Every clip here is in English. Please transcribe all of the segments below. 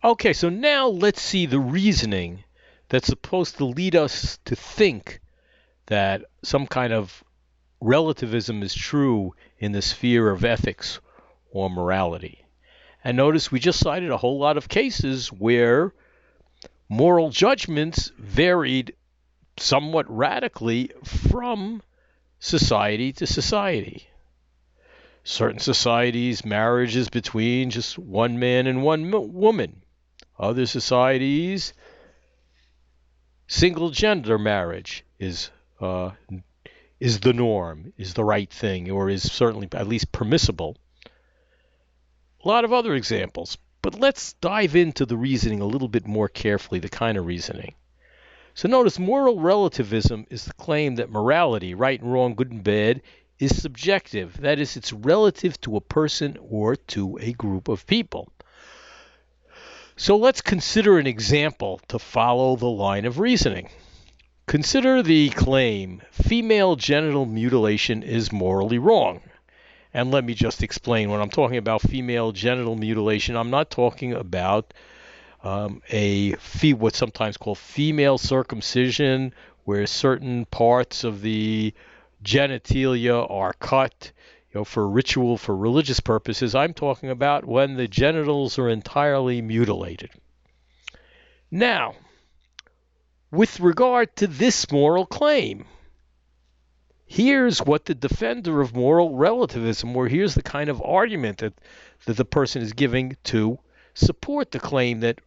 Okay, so now let's see the reasoning that's supposed to lead us to think that some kind of relativism is true in the sphere of ethics or morality. And notice we just cited a whole lot of cases where moral judgments varied somewhat radically from society to society. Certain societies, marriage is between just one man and one woman. Other societies, single gender marriage is the norm, is the right thing, or is certainly at least permissible. A lot of other examples. But let's dive into the reasoning a little bit more carefully, the kind of reasoning. So notice moral relativism is the claim that morality, right and wrong, good and bad, is subjective. That is, it's relative to a person or to a group of people. So let's consider an example to follow the line of reasoning. Consider the claim, female genital mutilation is morally wrong. And let me just explain. When I'm talking about female genital mutilation, I'm not talking about what's sometimes called female circumcision, where certain parts of the genitalia are cut, for ritual, for religious purposes. I'm talking about when the genitals are entirely mutilated. Now, with regard to this moral claim, here's what the defender of moral relativism, or here's the kind of argument that the person is giving to support the claim that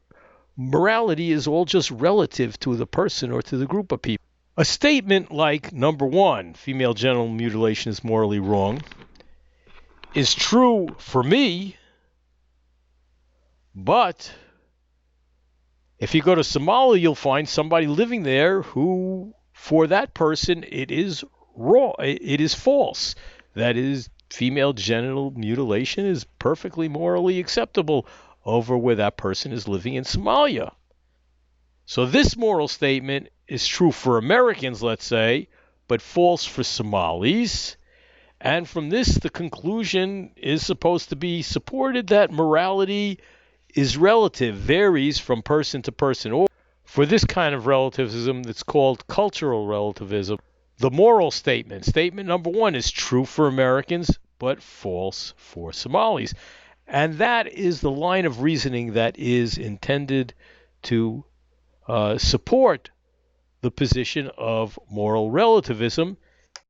morality is all just relative to the person or to the group of people. A statement like, number one, female genital mutilation is morally wrong, is true for me, but if you go to Somalia, you'll find somebody living there who, for that person, it is wrong. It is false. That is, female genital mutilation is perfectly morally acceptable over where that person is living in Somalia. So this moral statement is true for Americans, let's say, but false for Somalis. And from this, the conclusion is supposed to be supported that morality is relative, varies from person to person. Or for this kind of relativism that's called cultural relativism, the moral statement number one, is true for Americans, but false for Somalis. And that is the line of reasoning that is intended to support the position of moral relativism,